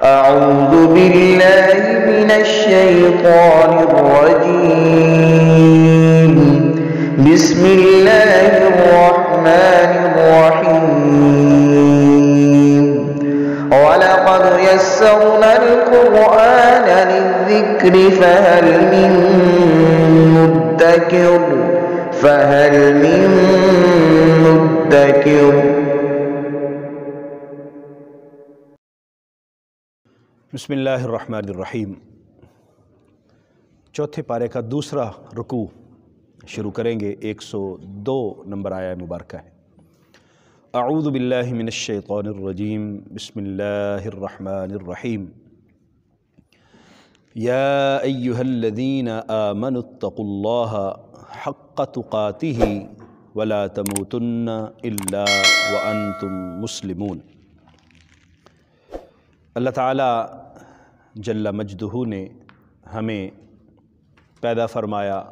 أعوذ بالله من الشيطان الرجيم. بسم الله الرحمن الرحيم. ولقد يسرنا القرآن للذكر فهل من مدكر. بسم اللہ الرحمن الرحیم۔ چوتھے پارے کا دوسرا رکوع شروع کریں گے۔ 102 نمبر آیہ مبارکہ ہے۔ اعوذ باللہ من الشیطان الرجیم، بسم اللہ الرحمن الرحیم۔ یا ایہا الذین آمنوا اتقوا اللہ حق تقاتہ ولا تموتن الا وانتم مسلمون۔ اللہ تعالیٰ جل مجدہ نے ہمیں پیدا فرمایا،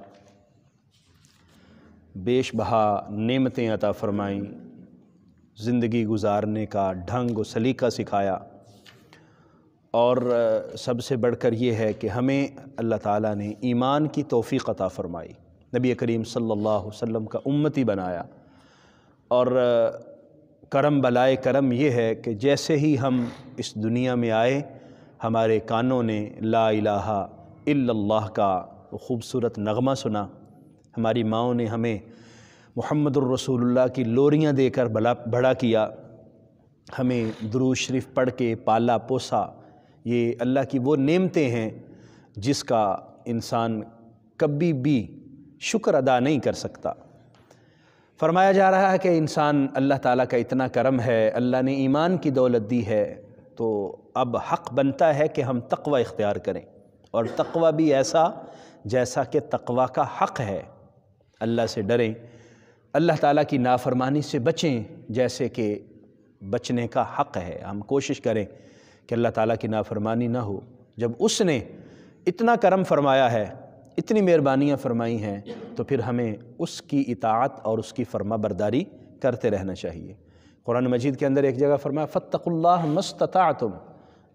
بیش بہا نعمتیں عطا فرمائیں، زندگی گزارنے کا ڈھنگ و سلیقہ سکھایا، اور سب سے بڑھ کر یہ ہے کہ ہمیں اللہ تعالیٰ نے ایمان کی توفیق عطا فرمائی، نبی کریم صلی اللہ علیہ وسلم کا امتی بنایا۔ اور کرم بلائے کرم یہ ہے کہ جیسے ہی ہم اس دنیا میں آئے، ہمارے کانوں نے لا الہ الا اللہ کا خوبصورت نغمہ سنا، ہماری ماؤں نے ہمیں محمد الرسول اللہ کی لوریاں دے کر بڑا کیا، ہمیں درود شریف پڑھ کے پالا پوسا۔ یہ اللہ کی وہ نعمتیں ہیں جس کا انسان کبھی بھی شکر ادا نہیں کر سکتا۔ فرمایا جا رہا ہے کہ انسان اللہ تعالیٰ کا اتنا کرم ہے، اللہ نے ایمان کی دولت دی ہے، تو اب حق بنتا ہے کہ ہم تقوی اختیار کریں، اور تقوی بھی ایسا جیسا کہ تقوی کا حق ہے۔ اللہ سے ڈریں، اللہ تعالیٰ کی نافرمانی سے بچیں جیسے کہ بچنے کا حق ہے۔ ہم کوشش کریں کہ اللہ تعالیٰ کی نافرمانی نہ ہو۔ جب اس نے اتنا کرم فرمایا ہے، اتنی مہربانیاں فرمائی ہیں، تو پھر ہمیں اس کی اطاعت اور اس کی فرما برداری کرتے رہنا چاہیے۔ قرآن مجید کے اندر ایک جگہ فرمایا فاتقوا اللہ ما استطعتم،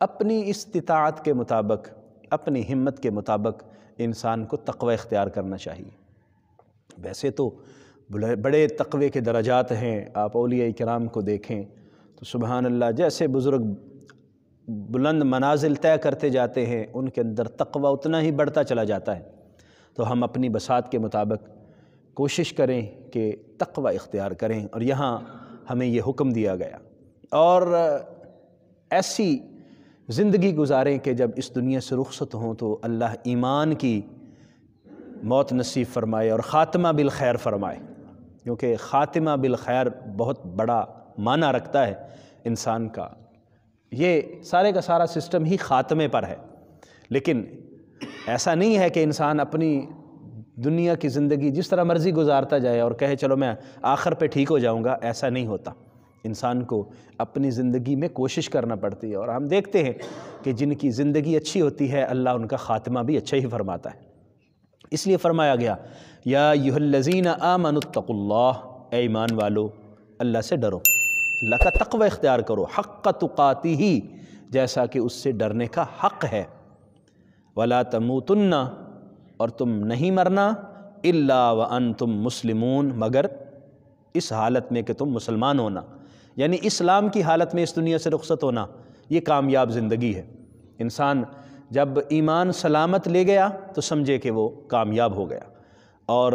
اپنی استطاعت کے مطابق، اپنی ہمت کے مطابق انسان کو تقوی اختیار کرنا چاہیے۔ ویسے تو بڑے تقوی کے درجات ہیں، آپ اولیاء کرام کو دیکھیں تو سبحان اللہ، جیسے بزرگ بلند منازل طے کرتے جاتے ہیں، ان کے اندر تقوی اتنا ہی بڑھتا چلا جاتا ہے۔ تو ہم اپنی بساط کے مطابق کوشش کریں کہ تقوی اختیار کریں، اور یہاں ہمیں یہ حکم دیا گیا، اور ایسی زندگی گزاریں کہ جب اس دنیا سے رخصت ہوں تو اللہ ایمان کی موت نصیب فرمائے اور خاتمہ بالخیر فرمائے، کیونکہ خاتمہ بالخیر بہت بڑا معنی رکھتا ہے انسان کا۔ یہ سارے کا سارا سسٹم ہی خاتمے پر ہے، لیکن ایسا نہیں ہے کہ انسان اپنی دنیا کی زندگی جس طرح مرضی گزارتا جائے اور کہے چلو میں آخر پہ ٹھیک ہو جاؤں گا۔ ایسا نہیں ہوتا، انسان کو اپنی زندگی میں کوشش کرنا پڑتی ہے، اور ہم دیکھتے ہیں کہ جن کی زندگی اچھی ہوتی ہے اللہ ان کا خاتمہ بھی اچھا ہی فرماتا ہے۔ اس لیے فرمایا گیا یا ایھا الذین آمنوا اتقوا اللہ، اے ایمان والو اللہ سے ڈرو، اللہ کا تقوی اختیار کرو، حق تقاتہ، جیسا کہ اس سے ڈرنے کا حق ہے، ولا تموتن، اور تم نہیں مرنا، الا وانتم مسلمون، مگر اس حالت میں کہ تم مسلمان ہونا، یعنی اسلام کی حالت میں اس دنیا سے رخصت ہونا، یہ کامیاب زندگی ہے۔ انسان جب ایمان سلامت لے گیا تو سمجھے کہ وہ کامیاب ہو گیا۔ اور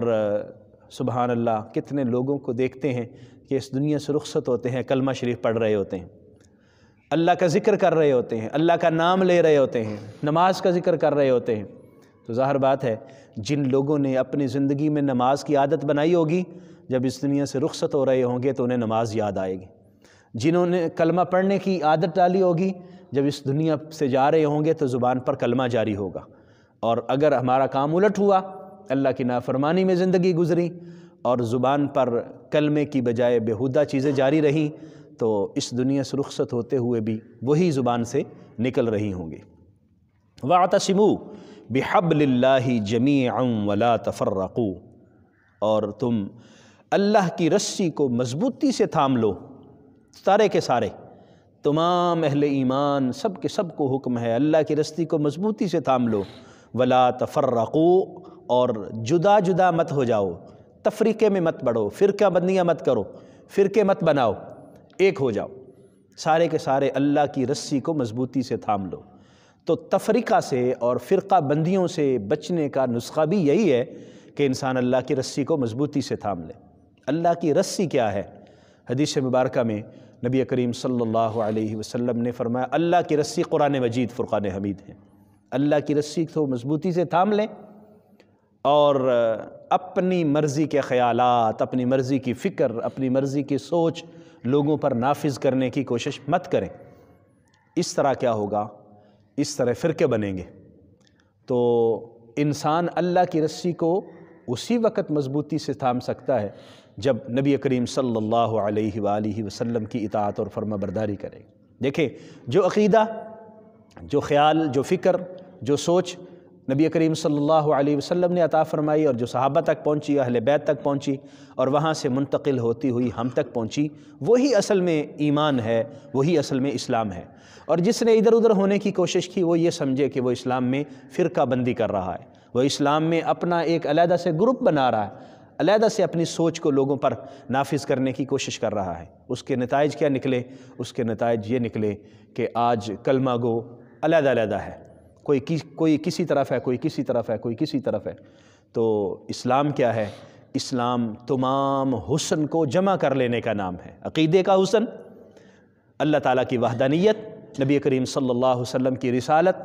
سبحان اللہ، کتنے لوگوں کو دیکھتے ہیں کہ اس دنیا سے رخصت ہوتے ہیں، کلمہ شریف پڑھ رہے ہوتے ہیں، اللہ کا ذکر کر رہے ہوتے ہیں، اللہ کا نام لے رہے ہوتے ہیں، نماز کا ذکر کر رہے ہوتے ہیں، تو ظاہر بات ہے جن لوگوں نے اپنی زندگی میں نماز کی عادت بنائی ہوگی، جب اس دنیا سے رخصت ہو رہے ہوں گے تو انہیں نماز یاد آئے گی۔ جنہوں نے کلمہ پڑھنے کی عادت ڈالی ہوگی، جب اس دنیا سے جا رہے ہوں گے تو زبان پر کلمہ جاری ہوگا۔ اور اگر ہمارا کام الٹ ہوا، اللہ کی نافرمانی میں زندگی گزری اور زبان پر کلمے کی بجائے بیہودہ چیزیں جاری رہیں، تو اس دنیا سے رخصت ہوتے ہوئے بھی وہی زبان سے نکل رہی ہوں گی۔ وَاعْتَصِمُوا بِحَبْلِ اللَّهِ جَمِيعًا وَلَا تَفَرَّقُوا، اور تم اللہ کی رسی کو مضبوطی سے تھام لو، سارے کے سارے، تمام اہل ایمان سب کے سب کو حکم ہے اللہ کی رسی کو مضبوطی سے تھام لو، ولا تفرقوا، اور جدا جدا مت ہو جاؤ، تفریقے میں مت بڑھو، فرقہ بندیاں مت کرو، فرقے مت بناؤ، ایک ہو جاؤ، سارے کے سارے اللہ کی رسی کو مضبوطی سے تھام لو۔ تو تفریقہ سے اور فرقہ بندیوں سے بچنے کا نسخہ بھی یہی ہے کہ انسان اللہ کی رسی کو مضبوطی سے تھام لے۔ اللہ کی رسی کیا ہے؟ حدیث مبارکہ میں نبی کریم صلی اللہ علیہ وسلم نے فرمایا اللہ کی رسی قرآن مجید فرقان حمید ہے۔ اللہ کی رسی کو مضبوطی سے تھام لیں اور اپنی مرضی کے خیالات، اپنی مرضی کی فکر، اپنی مرضی کی سوچ لوگوں پر نافذ کرنے کی کوشش مت کریں۔ اس طرح کیا ہوگا؟ اس طرح فرقے بنیں گے۔ تو انسان اللہ کی رسی کو اسی وقت مضبوطی سے تھام سکتا ہے جب نبی کریم صلی اللہ علیہ وآلہ وسلم کی اطاعت اور فرما برداری کرے۔ دیکھیں، جو عقیدہ، جو خیال، جو فکر، جو سوچ نبی کریم صلی اللہ علیہ وسلم نے عطا فرمائی اور جو صحابہ تک پہنچی، اہل بیت تک پہنچی اور وہاں سے منتقل ہوتی ہوئی ہم تک پہنچی، وہی اصل میں ایمان ہے، وہی اصل میں اسلام ہے۔ اور جس نے ادھر ادھر ہونے کی کوشش کی وہ یہ سمجھے کہ وہ اسلام میں فرقہ بندی کر رہا ہے، وہ اسلام میں اپنا ایک علیحدہ سے گروپ بنا رہا ہے، علیحدہ سے اپنی سوچ کو لوگوں پر نافذ کرنے کی کوشش کر رہا ہے۔ اس کے نتائج کیا نکلے؟ اس کے نتائج یہ نکلے کہ آج کلمہ گو علیحدہ علیحدہ ہے، کوئی کسی طرف ہے، کوئی کسی طرف ہے، کوئی کسی طرف ہے۔ تو اسلام کیا ہے؟ اسلام تمام حسن کو جمع کر لینے کا نام ہے۔ عقیدے کا حسن، اللہ تعالیٰ کی وحدانیت، نبی کریم صلی اللہ علیہ وسلم کی رسالت،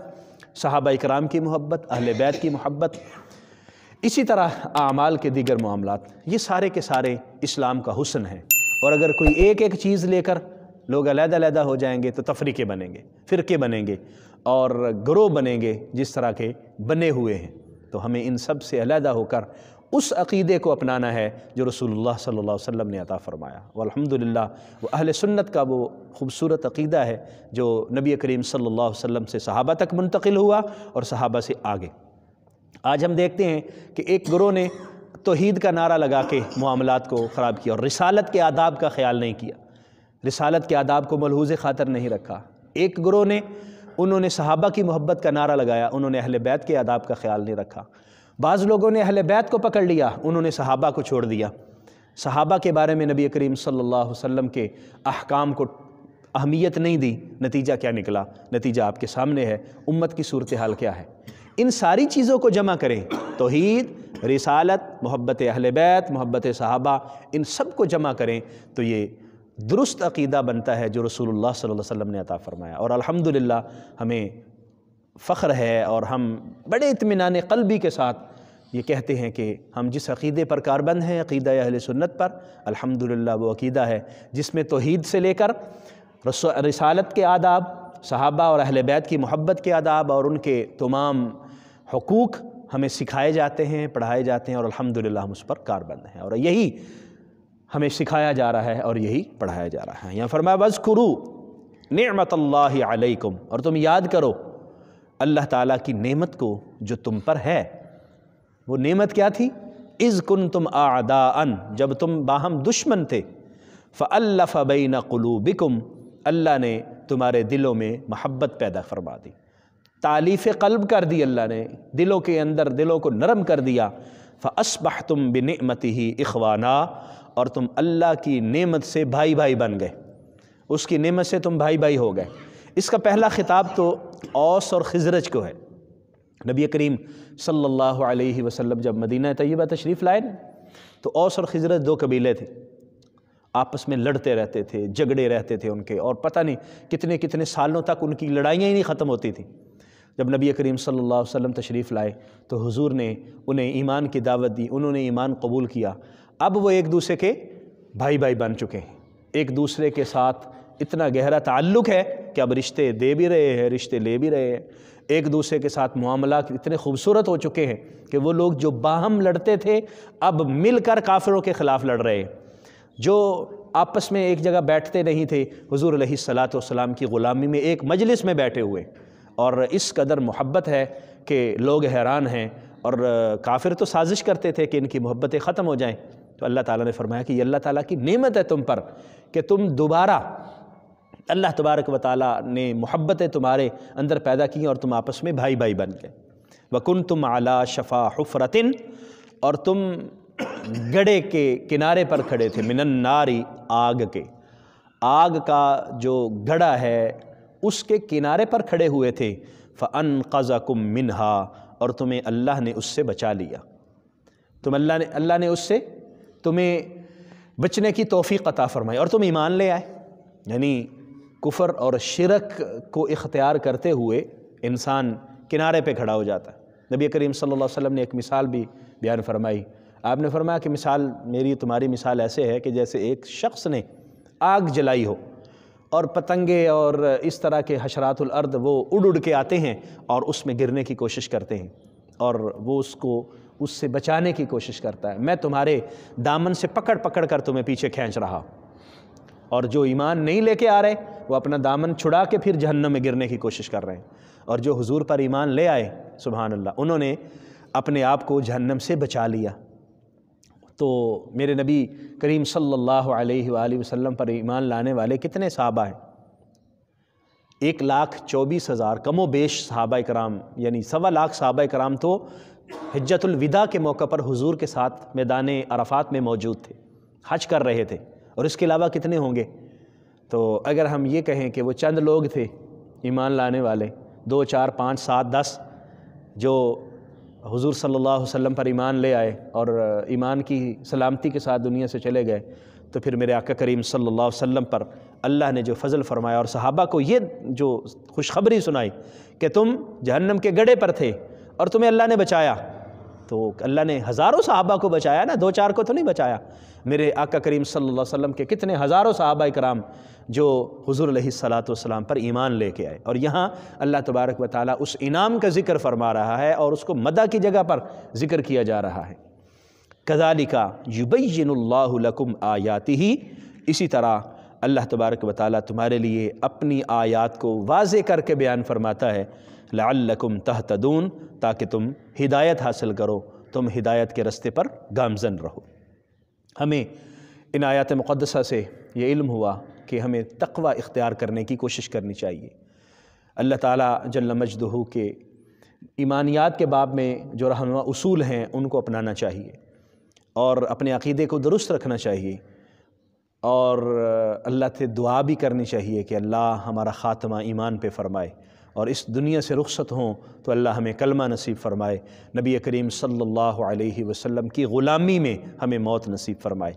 صحابہ اکرام کی محبت، اہل بیت کی محبت، اسی طرح اعمال کے دیگر معاملات، یہ سارے کے سارے اسلام کا حسن ہے۔ اور اگر کوئی ایک ایک چیز لے کر لوگ علیحدہ علیحدہ ہو جائیں گے تو تفریقے بنیں گے، فرقے بنیں گے اور گروہ بنیں گے جس طرح کے بنے ہوئے ہیں۔ تو ہمیں ان سب سے علیحدہ ہو کر اس عقیدے کو اپنانا ہے جو رسول اللہ صلی اللہ علیہ وسلم نے عطا فرمایا۔ والحمدللہ وہ اہل سنت کا وہ خوبصورت عقیدہ ہے جو نبی کریم صلی اللہ علیہ وسلم سے صحابہ تک منتقل ہوا اور صحابہ سے آگے۔ آج ہم دیکھتے ہیں کہ ایک گروہ نے توحید کا نعرہ لگا کے معاملات کو خراب کیا اور رسالت کے آداب کا خیال نہیں کیا، رسالت کے آداب کو ملحوظ خاطر نہیں رکھا۔ ایک گروہ نے انہوں نے صحابہ کی محبت کا نعرہ لگایا، انہوں نے اہل بیت کے آداب کا خیال نہیں رکھا۔ بعض لوگوں نے اہل بیت کو پکڑ لیا، انہوں نے صحابہ کو چھوڑ دیا۔ صحابہ کے بارے میں نبی کریم صلی اللہ علیہ وسلم کے احکام کو اہمیت نہیں دی، نتیجہ کیا نکلا؟ نتیجہ آپ کے سامنے ہے، امت کی صورتحال کیا ہے۔ ان ساری چیزوں کو جمع کریں، توحید، رسالت، محبت اہل بیت، محبت صحابہ، ان سب کو جمع کریں تو یہ درست عقیدہ بنتا ہے جو رسول اللہ صلی اللہ علیہ وسلم نے عطا فرمایا۔ اور الحمدللہ ہمیں فخر ہے اور ہم بڑے اطمینان قلبی کے ساتھ یہ کہتے ہیں کہ ہم جس عقیدے پر کاربند ہیں، عقیدہ اہل سنت پر، الحمدللہ وہ عقیدہ ہے جس میں توحید سے لے کر رسالت کے آداب، صحابہ اور اہل بیت کی محبت کے آداب اور ان کے تمام حقوق ہمیں سکھائے جاتے ہیں، پڑھائے جاتے ہیں، اور الحمدللہ ہم اس پر کاربند ہیں اور یہی ہمیں سکھایا جا رہا ہے اور یہی پڑھایا جا رہا ہے۔ یہاں فرمایا وَاذْكُرُوا نِعْمَةَ اللَّهِ عَلَيْكُمْ، اور تم یاد کرو اللہ تعالیٰ کی نعمت کو جو تم پر ہے۔ وہ نعمت کیا تھی؟ اِذْ كُنْتُمْ أَعْدَاءً، جب تم باہم دشمن تھے، فَأَلَّفَ بَيْنَ قُلُوبِكُمْ، اللہ نے تمہارے دلوں میں محبت پیدا فرما دی، تالیف قلب کر دی، اللہ نے دلوں کے اندر دلوں کو نرم کر دیا۔ فَأَصْبَحْتُمْ بِنِعْمَتِهِ إِخْوَانًا، اور تم اللہ کی نعمت سے بھائی بھائی بن گئے، اس کی نعمت سے تم بھائی بھائی ہو گئے۔ اس کا پہلا خطاب تو اوس اور خزرج کو ہے۔ نبی کریم صلی اللہ علیہ وسلم جب مدینہ طیبہ تشریف لائے تو اوس اور خزرج دو قبیلے تھے، آپس میں لڑتے رہتے تھے، جھگڑے رہتے تھے ان کے، اور پتہ نہیں کتنے کتنے سالوں تک ان کی لڑائیاں ہی نہیں ختم ہوتی تھیں۔ جب نبی کریم صلی اللہ علیہ وسلم تشریف لائے تو حضور نے انہیں ایمان کی دعوت دی، انہوں نے ایمان قبول کیا۔ اب وہ ایک دوسرے کے بھائی بھائی بن چکے ہیں، ایک دوسرے کے ساتھ اتنا گہرا تعلق ہے کہ اب رشتے دے بھی رہے ہیں، رشتے لے بھی رہے ہیں، ایک دوسرے کے ساتھ معاملات اتنے خوبصورت ہو چکے ہیں کہ وہ لوگ جو باہم لڑتے تھے اب مل کر کافروں کے خلاف لڑ رہے ہیں، جو آپس میں ایک جگہ بیٹھتے نہیں تھے حضور علیہ الصلاۃ والسلام کی غلامی میں ایک مجلس میں بیٹھے ہوئے، اور اس قدر محبت ہے کہ لوگ حیران ہیں۔ اور کافر تو سازش کرتے تھے کہ ان کی محبتیں ختم ہو جائیں، تو اللہ تعالیٰ نے فرمایا کہ یہ اللہ تعالیٰ کی نعمت ہے تم پر کہ تم دوبارہ اللہ تبارک و تعالیٰ نے محبتیں تمہارے اندر پیدا کی اور تم آپس میں بھائی بھائی بن گئے۔ وَكُنْتُمْ عَلَى شَفَا حُفْرَةٍ، اور تم گڑھے کے کنارے پر کھڑے تھے، من النار، آگ کے، آگ کا جو گڑھا ہے اس کے کنارے پر کھڑے ہوئے تھے، فَأَنْقَذَكُم مِّنْهَا، اور تمہیں اللہ نے اس سے بچا لیا، اللہ نے اس سے تمہیں بچنے کی توفیق عطا فرمائی اور تم ایمان لے آئے۔ یعنی کفر اور شرک کو اختیار کرتے ہوئے انسان کنارے پہ کھڑا ہو جاتا ہے۔ نبی کریم صلی اللہ علیہ وسلم نے ایک مثال بھی بیان فرمائی۔ آپ نے فرمایا کہ مثال میری تمہاری مثال ایسے ہے کہ جیسے ایک شخص نے آگ جلائی ہو اور پتنگے اور اس طرح کے حشرات الارض وہ اڑ کے آتے ہیں اور اس میں گرنے کی کوشش کرتے ہیں اور وہ اس سے بچانے کی کوشش کرتا ہے۔ میں تمہارے دامن سے پکڑ کر تمہیں پیچھے کھینچ رہا ہوں، اور جو ایمان نہیں لے کے آ رہے وہ اپنا دامن چھڑا کے پھر جہنم میں گرنے کی کوشش کر رہے ہیں، اور جو حضور پر ایمان لے آئے سبحان اللہ انہوں نے اپنے آپ کو جہنم سے بچا لیا۔ تو میرے نبی کریم صلی اللہ علیہ وآلہ وسلم پر ایمان لانے والے کتنے صحابہ ہیں؟ 1,24,000 کم و بیش صحابہ کرام، یعنی 1.25 لاکھ صحابہ کرام تو حجۃ الوداع کے موقع پر حضور کے ساتھ میدان عرفات میں موجود تھے، حج کر رہے تھے، اور اس کے علاوہ کتنے ہوں گے؟ تو اگر ہم یہ کہیں کہ وہ چند لوگ تھے ایمان لانے والے، 2 4 5 7 10 جو حضور صلی اللہ علیہ وسلم پر ایمان لے آئے اور ایمان کی سلامتی کے ساتھ دنیا سے چلے گئے، تو پھر میرے آقا کریم صلی اللہ علیہ وسلم پر اللہ نے جو فضل فرمایا اور صحابہ کو یہ جو خوشخبری سنائی کہ تم جہنم کے گڑھے پر تھے اور تمہیں اللہ نے بچایا، تو اللہ نے ہزاروں صحابہ کو بچایا نا، 2 4 کو تو نہیں بچایا۔ میرے آقا کریم صلی اللہ علیہ وسلم کے کتنے ہزاروں صحابہ کرام جو حضور علیہ السلام پر ایمان لے کے آئے، اور یہاں اللہ تبارک و تعالیٰ اس انعام کا ذکر فرما رہا ہے اور اس کو مدح کی جگہ پر ذکر کیا جا رہا ہے۔ كَذَلِكَ يُبَيِّنُ اللَّهُ لَكُمْ آيَاتِهِ، اسی طرح اللہ تبارک و تعالیٰ تمہارے لیے اپنی آیات کو واضح کر کے بیان فرماتا ہے، لَعَلَّكُمْ تَهْتَدُونَ، تاکہ تم ہدایت حاصل کرو، تم ہدایت کے رستے پر گامزن رہو۔ ہمیں ان آیات مقدسہ سے یہ علم ہوا کہ ہمیں تقوی اختیار کرنے کی کوشش کرنی چاہیے۔ اللہ تعالیٰ جل مجدہ کے ایمانیات کے باب میں جو رہنما اصول ہیں ان کو اپنانا چاہیے اور اپنے عقیدے کو درست رکھنا چاہیے، اور اللہ سے دعا بھی کرنی چاہیے کہ اللہ ہمارا خاتمہ ایمان پہ فرمائے، اور اس دنیا سے رخصت ہوں تو اللہ ہمیں کلمہ نصیب فرمائے، نبی کریم صلی اللہ علیہ وسلم کی غلامی میں ہمیں موت نصیب فرمائے۔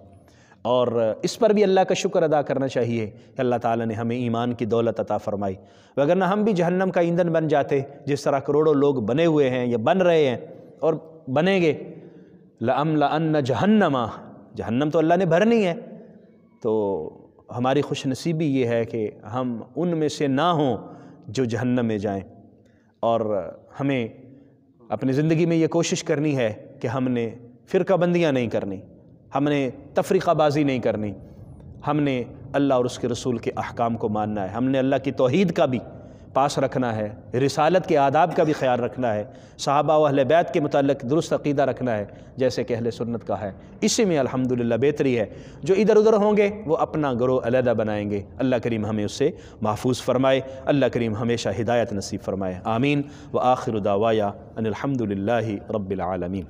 اور اس پر بھی اللہ کا شکر ادا کرنا چاہیے کہ اللہ تعالیٰ نے ہمیں ایمان کی دولت عطا فرمائی، وگرنہ ہم بھی جہنم کا ایندھن بن جاتے، جس طرح کروڑوں لوگ بنے ہوئے ہیں یا بن رہے ہیں اور بنیں گے۔ لَأَمْلَأَنَّ جَهَنَّمَ، جہنم تو اللہ نے بھرنی ہے، تو ہماری خوش نصیبی یہ ہے کہ ہم ان میں سے نہ ہوں جو جہنم میں جائیں، اور ہمیں اپنی زندگی میں یہ کوشش کرنی ہے کہ ہم نے فرقہ بندیاں نہیں کرنی، ہم نے تفریقہ بازی نہیں کرنی، ہم نے اللہ اور اس کے رسول کے احکام کو ماننا ہے، ہم نے اللہ کی توحید کا بھی پاس رکھنا ہے، رسالت کے آداب کا بھی خیال رکھنا ہے، صحابہ و اہل بیت کے متعلق درست عقیدہ رکھنا ہے جیسے کہ اہل سنت کا ہے۔ اسی میں الحمدللہ بہتری ہے۔ جو ادھر ادھر ہوں گے وہ اپنا گروہ علیحدہ بنائیں گے، اللہ کریم ہمیں اس سے محفوظ فرمائے، اللہ کریم ہمیشہ ہدایت نصیب فرمائے، آمین۔ وآخر دعوایا ان الحمدللہ رب العالمین۔